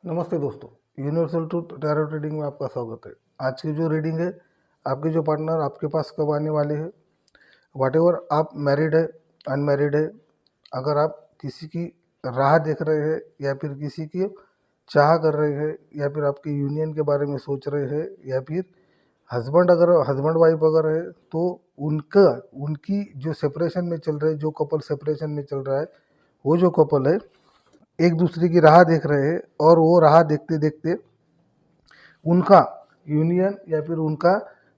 नमस्ते दोस्तों, universal truth tarot reading में आपका स्वागत है। आज की जो रीडिंग है, आपके जो पार्टनर आपके पास कब आने वाले हैं, व्हाटएवर आप मैरिड है, अनमैरिड है, अगर आप किसी की राह देख रहे हैं या फिर किसी की चाह कर रहे हैं या फिर आपके यूनियन के बारे में सोच रहे हैं या फिर हस्बैंड वाइफ अगर है तो उनकी जो सेपरेशन में चल रहे हैं, जो कपल सेपरेशन में चल रहा है, वो जो कपल है एक दूसरे की राह देख रहे हैं और वो राह देखते देखते उनका यूनियन या फिर उनका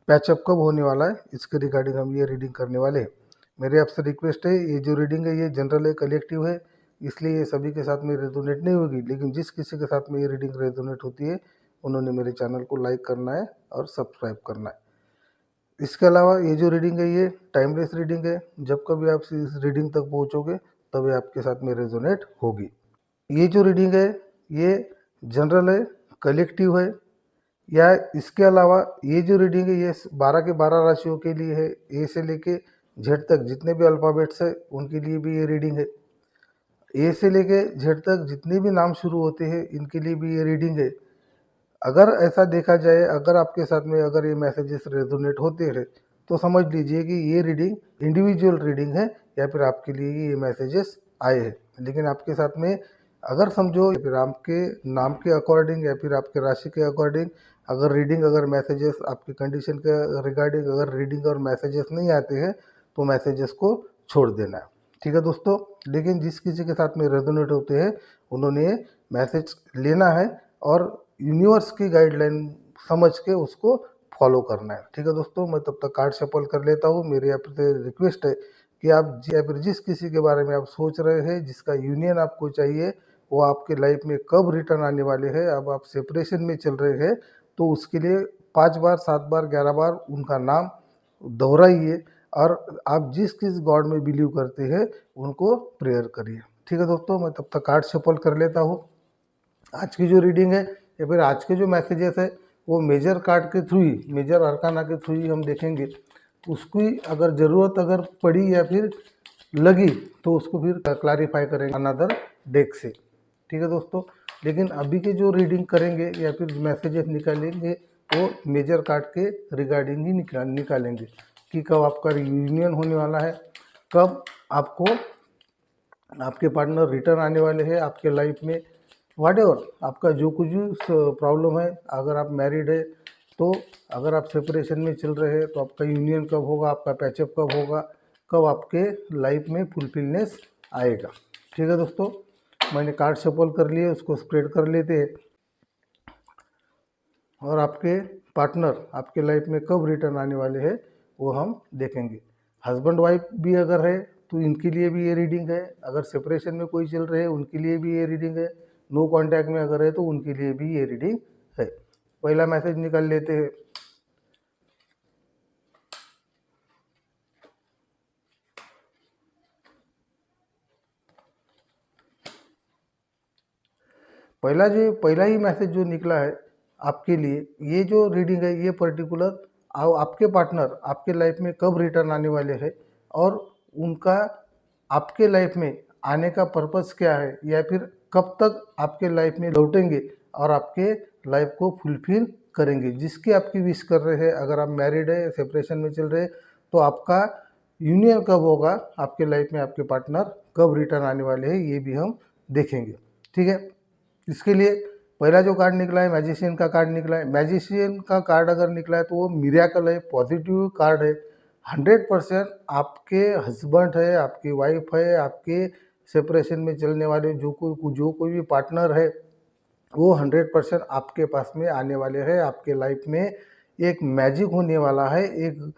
पैचअप कब होने वाला है, इसके रिगार्डिंग हम ये रीडिंग करने वाले हैं। मेरे आपसे रिक्वेस्ट है, ये जो रीडिंग है ये जनरल है, कलेक्टिव है, इसलिए ये सभी के साथ में रेजोनेट नहीं होगी, लेकिन जिस किसी के साथ में ये रीडिंग रेजोनेट होती है उन्होंने मेरे चैनल को लाइक करना है और सब्सक्राइब करना है। इसके अलावा ये जो रीडिंग है ये टाइमलेस रीडिंग है, जब कभी आप इस रीडिंग तक पहुँचोगे तब ये आपके साथ में रेजोनेट होगी। ये जो रीडिंग है ये जनरल है, कलेक्टिव है, या इसके अलावा ये जो रीडिंग है ये 12 के 12 राशियों के लिए है। ए से लेके जेड तक जितने भी अल्फ़ाबेट्स है उनके लिए भी ये रीडिंग है। ए से लेके जेड तक जितने भी नाम शुरू होते हैं इनके लिए भी ये रीडिंग है। अगर ऐसा देखा जाए, अगर आपके साथ में अगर ये मैसेजेस रेजोनेट होते हैं तो समझ लीजिए कि ये रीडिंग इंडिविजुअल रीडिंग है या फिर आपके लिए ये मैसेजेस आए हैं। लेकिन आपके साथ में अगर समझो या फिर आपके नाम के अकॉर्डिंग या फिर आपके राशि के अकॉर्डिंग अगर मैसेजेस आपकी कंडीशन के रिगार्डिंग अगर रीडिंग और मैसेजेस नहीं आते हैं तो मैसेजेस को छोड़ देना है, ठीक है दोस्तों। लेकिन जिस किसी के साथ में रेजोनेट होते हैं उन्होंने ये मैसेज लेना है और यूनिवर्स की गाइडलाइन समझ के उसको फॉलो करना है, ठीक है दोस्तों। मैं तब तक कार्ड शफल कर लेता हूँ। मेरी आपसे रिक्वेस्ट है कि आप या फिर जिस किसी के बारे में आप सोच रहे हैं, जिसका यूनियन आपको चाहिए, वो आपके लाइफ में कब रिटर्न आने वाले हैं, अब आप सेपरेशन में चल रहे हैं तो उसके लिए 5 बार 7 बार 11 बार उनका नाम दोहराइए और आप जिस किस गॉड में बिलीव करते हैं उनको प्रेयर करिए, ठीक है दोस्तों। मैं तब तक कार्ड शफल कर लेता हूँ। आज की जो रीडिंग है या फिर आज के जो मैसेजेस है वो मेजर कार्ड के थ्रू ही, मेजर अरकाना के थ्रू ही हम देखेंगे। उसकी अगर ज़रूरत अगर पड़ी या फिर लगी तो उसको फिर क्लैरिफाई करेंगे अनदर डेक से, ठीक है दोस्तों। लेकिन अभी के जो रीडिंग करेंगे या फिर मैसेजेस निकालेंगे वो मेजर कार्ड के रिगार्डिंग ही निकालेंगे कि कब आपका यूनियन होने वाला है, कब आपको आपके पार्टनर रिटर्न आने वाले हैं आपके लाइफ में। व्हाटएवर आपका जो कुछ भी प्रॉब्लम है, अगर आप मैरिड है तो अगर आप सेपरेशन में चल रहे हैं तो आपका यूनियन कब होगा, आपका पैचअप कब होगा, कब आपके लाइफ में फुलफिलनेस आएगा, ठीक है दोस्तों। मैंने कार्ड शफल कर लिए, उसको स्प्रेड कर लेते हैं और आपके पार्टनर आपके लाइफ में कब रिटर्न आने वाले हैं वो हम देखेंगे। हस्बैंड वाइफ भी अगर है तो इनके लिए भी ये रीडिंग है, अगर सेपरेशन में कोई चल रहे हैं उनके लिए भी ये रीडिंग है, नो कांटेक्ट में अगर है तो उनके लिए भी ये रीडिंग है। पहला मैसेज निकाल लेते हैं। पहला ही मैसेज जो निकला है आपके लिए, ये जो रीडिंग है ये पर्टिकुलर आपके पार्टनर आपके लाइफ में कब रिटर्न आने वाले हैं और उनका आपके लाइफ में आने का पर्पस क्या है या फिर कब तक आपके लाइफ में लौटेंगे और आपके लाइफ को फुलफिल करेंगे, जिसकी आपकी विश कर रहे हैं। अगर आप मैरिड है, सेपरेशन में चल रहे हैं तो आपका यूनियन कब होगा, आपके लाइफ में आपके पार्टनर कब रिटर्न आने वाले हैं, ये भी हम देखेंगे, ठीक है। इसके लिए पहला जो कार्ड निकला है मैजिशियन का कार्ड निकला है। मैजिशियन का कार्ड अगर निकला है तो वो मिरेकल है, पॉजिटिव कार्ड है। 100% आपके हस्बैंड है, आपकी वाइफ है, आपके सेपरेशन में चलने वाले जो कोई भी पार्टनर है वो 100% आपके पास में आने वाले हैं। आपके लाइफ में एक मैजिक होने वाला है, एक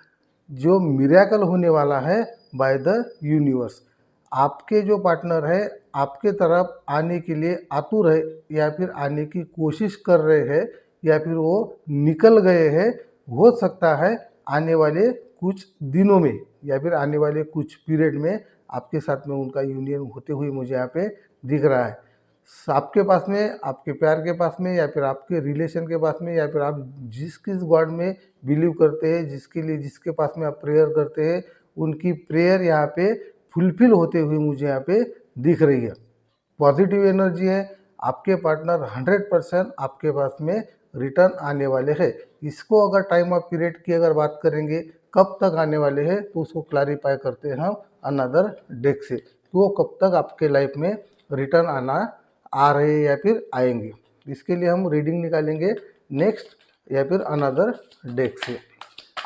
जो मिरेकल होने वाला है बाय द यूनिवर्स। आपके जो पार्टनर है आपके तरफ आने के लिए आतुर है या फिर आने की कोशिश कर रहे हैं या फिर वो निकल गए हैं। हो सकता है आने वाले कुछ दिनों में या फिर आने वाले कुछ पीरियड में आपके साथ में उनका यूनियन होते हुए मुझे यहाँ पे दिख रहा है। आपके पास में, आपके प्यार के पास में या फिर आपके रिलेशन के पास में या फिर आप जिस किस गॉड में बिलीव करते हैं, जिसके लिए जिसके पास में आप प्रेयर करते हैं, उनकी प्रेयर यहाँ पे फुलफिल होते हुए मुझे यहाँ पे दिख रही है। पॉजिटिव एनर्जी है। आपके पार्टनर 100% आपके पास में रिटर्न आने वाले हैं। इसको अगर टाइम ऑफ पीरियड की अगर बात करेंगे कब तक आने वाले हैं, तो उसको क्लैरिफाई करते हैं हम अनदर डेक से, कि वो कब तक आपके लाइफ में रिटर्न आ रहे हैं या फिर आएंगे। इसके लिए हम रीडिंग निकालेंगे नेक्स्ट या फिर अनदर डेक से।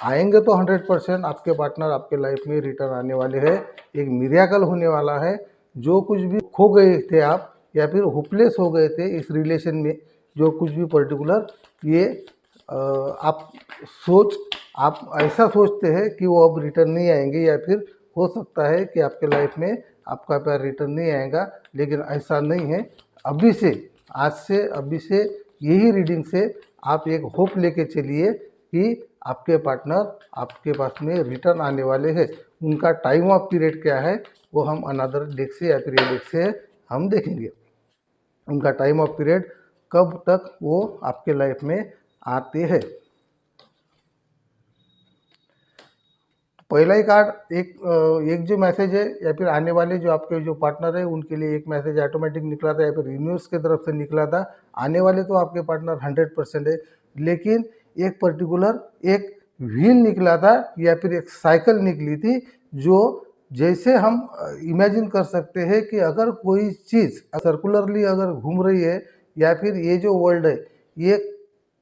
आएंगे तो 100% आपके पार्टनर आपके लाइफ में रिटर्न आने वाले हैं। एक मिरेकल होने वाला है। जो कुछ भी खो गए थे आप या फिर होपलेस हो गए थे इस रिलेशन में, जो कुछ भी पर्टिकुलर ये आप ऐसा सोचते हैं कि वो अब रिटर्न नहीं आएंगे, या फिर हो सकता है कि आपके लाइफ में आपका प्यार रिटर्न नहीं आएगा, लेकिन ऐसा नहीं है। अभी से, आज से, अभी से यही रीडिंग से आप एक होप लेके चलिए कि आपके पार्टनर आपके पास में रिटर्न आने वाले हैं। उनका टाइम ऑफ पीरियड क्या है वो हम अनदर डेक से या फिर ये डेक से हम देखेंगे। उनका टाइम ऑफ पीरियड कब तक वो आपके लाइफ में आते हैं। पहला ही कार्ड एक जो मैसेज है या फिर आने वाले जो आपके जो पार्टनर है उनके लिए एक मैसेज ऑटोमेटिक निकला था या फिर यूनिवर्स की तरफ से निकला था। आने वाले तो आपके पार्टनर 100% है, लेकिन एक पर्टिकुलर एक व्हील निकला था या फिर एक साइकिल निकली थी, जो जैसे हम इमेजिन कर सकते हैं कि अगर कोई चीज़ सर्कुलरली अगर घूम रही है या फिर ये जो वर्ल्ड है ये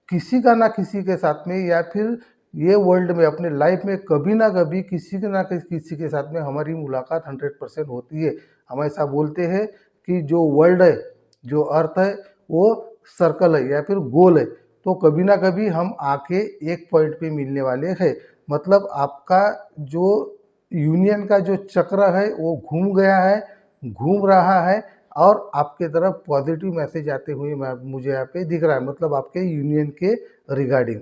किसी का ना किसी के साथ में, या फिर ये वर्ल्ड में अपने लाइफ में कभी ना कभी किसी के ना किसी के साथ में हमारी मुलाकात 100% होती है। हम ऐसा बोलते हैं कि जो वर्ल्ड है, जो अर्थ है, वो सर्कल है या फिर गोल है, तो कभी ना कभी हम आके एक पॉइंट पे मिलने वाले हैं। मतलब आपका जो यूनियन का जो चक्र है वो घूम गया है, घूम रहा है, और आपके तरफ पॉजिटिव मैसेज आते हुए मुझे यहाँ पे दिख रहा है। मतलब आपके यूनियन के रिगार्डिंग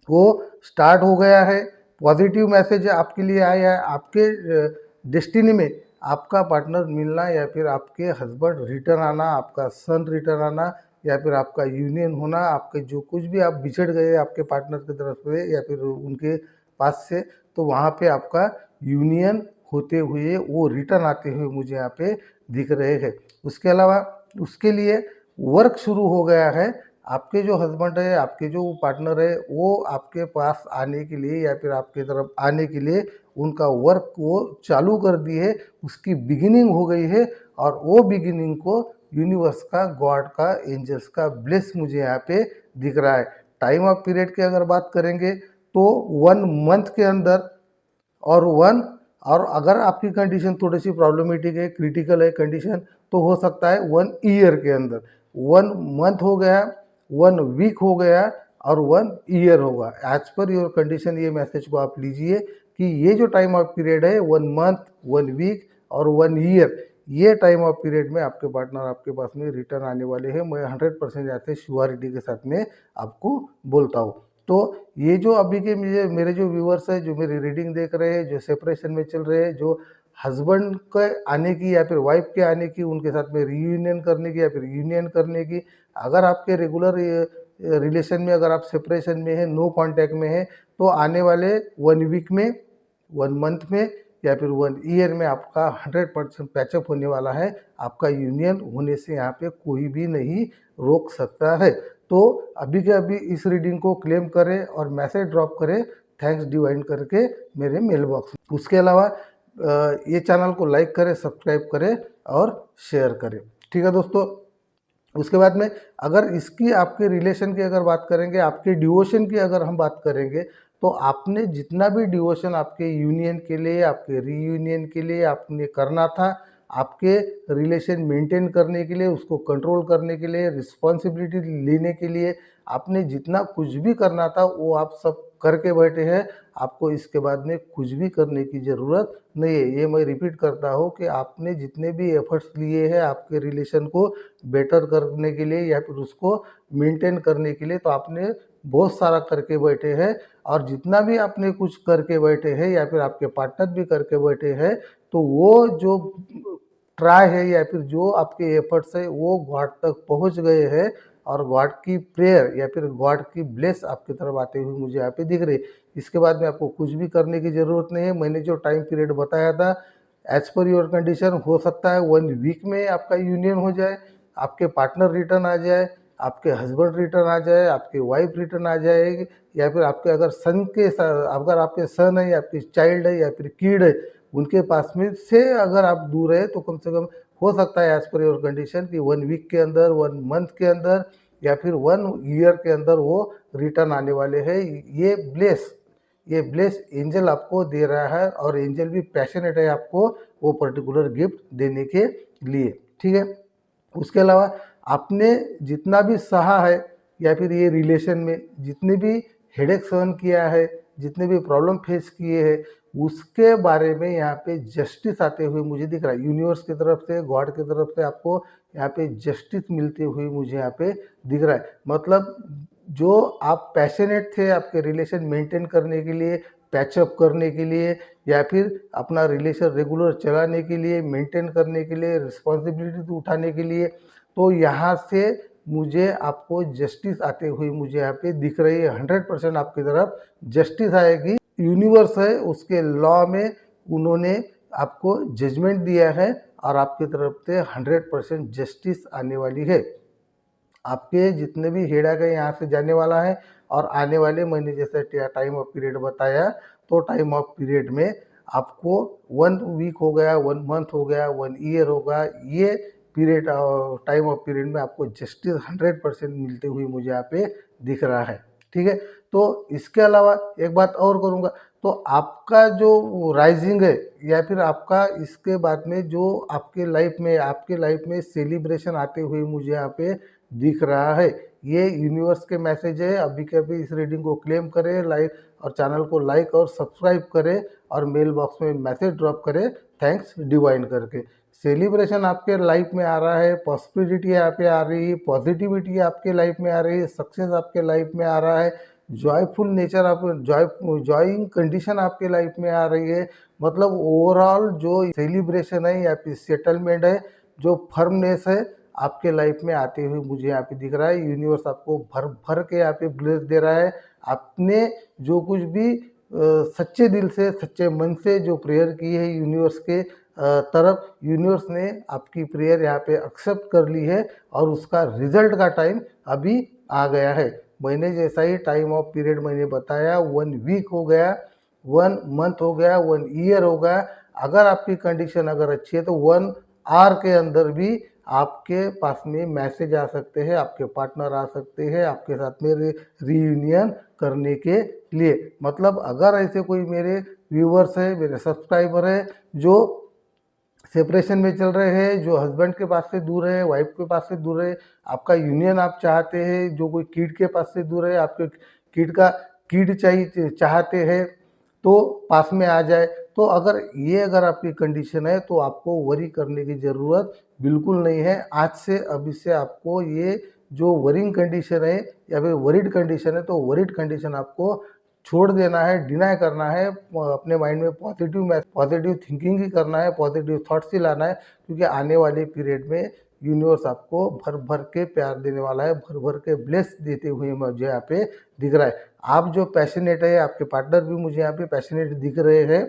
वो स्टार्ट हो गया है। पॉजिटिव मैसेज आपके लिए आया है। आपके डेस्टिनी में आपका पार्टनर मिलना या फिर आपके हस्बैंड रिटर्न आना, आपका सन रिटर्न आना, या फिर आपका यूनियन होना, आपके जो कुछ भी आप बिछड़ गए आपके पार्टनर की तरफ से या फिर उनके पास से, तो वहाँ पे आपका यूनियन होते हुए वो रिटर्न आते हुए मुझे यहाँ पे दिख रहे हैं। उसके अलावा उसके लिए वर्क शुरू हो गया है। आपके जो हस्बैंड है, आपके जो पार्टनर है, वो आपके पास आने के लिए या फिर आपके तरफ आने के लिए उनका वर्क वो चालू कर दी है, उसकी बिगिनिंग हो गई है, और वो बिगिनिंग को यूनिवर्स का, गॉड का, एंजल्स का ब्लेस मुझे यहाँ पे दिख रहा है। टाइम ऑफ पीरियड की अगर बात करेंगे तो 1 मंथ के अंदर, और अगर आपकी कंडीशन थोड़ी सी प्रॉब्लमेटिक है, क्रिटिकल है कंडीशन, तो हो सकता है 1 ईयर के अंदर। 1 मंथ हो गया, 1 वीक हो गया, और 1 ईयर होगा। एज पर योर कंडीशन ये मैसेज को आप लीजिए कि ये जो टाइम ऑफ पीरियड है 1 मंथ, 1 वीक और 1 ईयर, ये टाइम ऑफ पीरियड में आपके पार्टनर आपके पास में रिटर्न आने वाले हैं। मैं 100% ऐसे श्योरिटी के साथ में आपको बोलता हूँ। तो ये जो अभी के मेरे जो व्यूअर्स है, जो मेरी रीडिंग देख रहे हैं, जो सेपरेशन में चल रहे हैं, जो हस्बैंड के आने की या फिर वाइफ के आने की, उनके साथ में रीयूनियन करने की या फिर यूनियन करने की, अगर आपके रेगुलर रिलेशन में अगर आप सेपरेशन में है, नो कांटेक्ट में है, तो आने वाले 1 वीक में, 1 मंथ में या फिर 1 ईयर में आपका 100% पैचअप होने वाला है। आपका यूनियन होने से यहाँ पे कोई भी नहीं रोक सकता है। तो अभी के अभी इस रीडिंग को क्लेम करें और मैसेज ड्रॉप करें थैंक्स डिवाइन करके मेरे मेल बॉक्स में। उसके अलावा ये चैनल को लाइक करें, सब्सक्राइब करें और शेयर करें। ठीक है दोस्तों। उसके बाद में अगर इसकी आपके रिलेशन की अगर बात करेंगे, आपके डिवोशन की अगर हम बात करेंगे, तो आपने जितना भी डिवोशन आपके यूनियन के लिए, आपके रीयूनियन के लिए आपने करना था, आपके रिलेशन मेंटेन करने के लिए, उसको कंट्रोल करने के लिए, रिस्पॉन्सिबिलिटी लेने के लिए आपने जितना कुछ भी करना था वो आप सब करके बैठे हैं। आपको इसके बाद में कुछ भी करने की ज़रूरत नहीं है। ये मैं रिपीट करता हूँ कि आपने जितने भी एफर्ट्स लिए हैं आपके रिलेशन को बेटर करने के लिए या फिर उसको मेंटेन करने के लिए, तो आपने बहुत सारा करके बैठे हैं। और जितना भी आपने कुछ करके बैठे हैं या फिर आपके पार्टनर भी करके बैठे हैं, तो वो जो ट्राई है या फिर जो आपके एफर्ट्स है वो गॉड तक पहुंच गए हैं, और गॉड की प्रेयर या फिर गॉड की ब्लेस आपकी तरफ आते हुए मुझे यहाँ पे दिख रही है। इसके बाद में आपको कुछ भी करने की ज़रूरत नहीं है। मैंने जो टाइम पीरियड बताया था, एज पर योर कंडीशन हो सकता है 1 वीक में आपका यूनियन हो जाए, आपके पार्टनर रिटर्न आ जाए, आपके हस्बैंड रिटर्न आ जाए, आपकी वाइफ रिटर्न आ जाएगी, या फिर आपके अगर अगर आपके सन है या आपकी चाइल्ड है या फिर किड है, उनके पास में से अगर आप दूर है तो कम से कम हो सकता है एज पर योर कंडीशन कि 1 वीक के अंदर, 1 मंथ के अंदर या फिर 1 ईयर के अंदर वो रिटर्न आने वाले हैं। ये ब्लेस एंजल आपको दे रहा है और एंजल भी पैशनेट है आपको वो पर्टिकुलर गिफ्ट देने के लिए, ठीक है। उसके अलावा आपने जितना भी सहा है या फिर ये रिलेशन में जितने भी हेडेक सहन किया है, जितने भी प्रॉब्लम फेस किए हैं, उसके बारे में यहाँ पे जस्टिस आते हुए मुझे दिख रहा है। यूनिवर्स की तरफ से, गॉड की तरफ से आपको यहाँ पे जस्टिस मिलते हुए मुझे यहाँ पे दिख रहा है। मतलब जो आप पैशनेट थे आपके रिलेशन मेंटेन करने के लिए, पैचअप करने के लिए, या फिर अपना रिलेशन रेगुलर चलाने के लिए, मेंटेन करने के लिए, रिस्पॉन्सिबिलिटी उठाने के लिए, तो यहाँ से मुझे आपको जस्टिस आते हुए मुझे यहाँ पे दिख रही है। 100% आपकी तरफ जस्टिस आएगी। यूनिवर्स है उसके लॉ में उन्होंने आपको जजमेंट दिया है और आपकी तरफ से 100% जस्टिस आने वाली है। आपके जितने भी हेडा गए यहाँ से जाने वाला है और आने वाले महीने जैसे टाइम ऑफ पीरियड बताया, तो टाइम ऑफ पीरियड में आपको 1 वीक हो गया, 1 मंथ हो गया, 1 ईयर होगा, ये पीरियड टाइम ऑफ पीरियड में आपको जस्टिस 100% मिलते हुए मुझे यहाँ पे दिख रहा है, ठीक है। तो इसके अलावा एक बात और करूँगा, तो आपका जो राइजिंग है या फिर आपका इसके बाद में जो आपके लाइफ में सेलिब्रेशन आते हुए मुझे यहाँ पे दिख रहा है। ये यूनिवर्स के मैसेज है। अभी के अभी इस रीडिंग को क्लेम करें, लाइक और चैनल को लाइक और सब्सक्राइब करें और मेल बॉक्स में मैसेज ड्रॉप करें थैंक्स डिवाइन करके। सेलिब्रेशन आपके लाइफ में आ रहा है, प्रॉस्पेरिटी यहाँ पे आ रही है, पॉजिटिविटी आपके लाइफ में आ रही है, सक्सेस आपके लाइफ में आ रहा है, जॉयफुल नेचर आप जॉइंग कंडीशन आपके लाइफ में आ रही है। मतलब ओवरऑल जो सेलिब्रेशन है या फिर सेटलमेंट है, जो फर्मनेस है आपके लाइफ में आते हुए मुझे यहाँ पे दिख रहा है। यूनिवर्स आपको भर भर के यहाँ पे ब्लेस दे रहा है। आपने जो कुछ भी सच्चे दिल से, सच्चे मन से जो प्रेयर की है यूनिवर्स के तरफ, यूनिवर्स ने आपकी प्रेयर यहाँ पे एक्सेप्ट कर ली है और उसका रिजल्ट का टाइम अभी आ गया है। मैंने जैसा ही टाइम ऑफ पीरियड मैंने बताया, 1 वीक हो गया, 1 मंथ हो गया, 1 ईयर हो गया। अगर आपकी कंडीशन अगर अच्छी है तो 1 आवर के अंदर भी आपके पास में मैसेज आ सकते हैं, आपके पार्टनर आ सकते हैं आपके साथ में रीयूनियन करने के लिए। मतलब अगर ऐसे कोई मेरे व्यूवर्स है, मेरे सब्सक्राइबर है जो सेपरेशन में चल रहे हैं, जो हस्बैंड के पास से दूर है, वाइफ के पास से दूर है, आपका यूनियन आप चाहते हैं, जो कोई किड के पास से दूर है, आपके किड चाहिए चाहते हैं तो पास में आ जाए। तो अगर आपकी कंडीशन है तो आपको वरी करने की ज़रूरत बिल्कुल नहीं है। आज से अभी से आपको ये जो वरिंग कंडीशन है या फिर वरीड कंडीशन है, तो वरीड कंडीशन आपको छोड़ देना है, डिनाई करना है। अपने माइंड में पॉजिटिव थिंकिंग ही करना है, पॉजिटिव थॉट्स ही लाना है, क्योंकि आने वाले पीरियड में यूनिवर्स आपको भर भर के प्यार देने वाला है, भर भर के ब्लेस देते हुए मुझे यहाँ पे दिख रहा है। आप जो पैशनेट है, आपके पार्टनर भी मुझे यहाँ पे पैशनेट दिख रहे हैं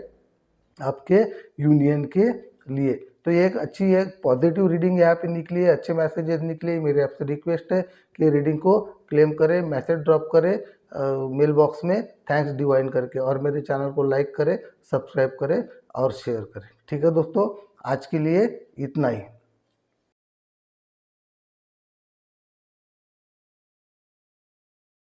आपके यूनियन के लिए। तो ये एक पॉजिटिव रीडिंग यहाँ पे निकली है, अच्छे मैसेजेस निकले। मेरी आपसे रिक्वेस्ट है कि रीडिंग को क्लेम करें, मैसेज ड्रॉप करें मेल बॉक्स में थैंक्स डिवाइन करके, और मेरे चैनल को लाइक करें, सब्सक्राइब करें और शेयर करें। ठीक है दोस्तों, आज के लिए इतना ही।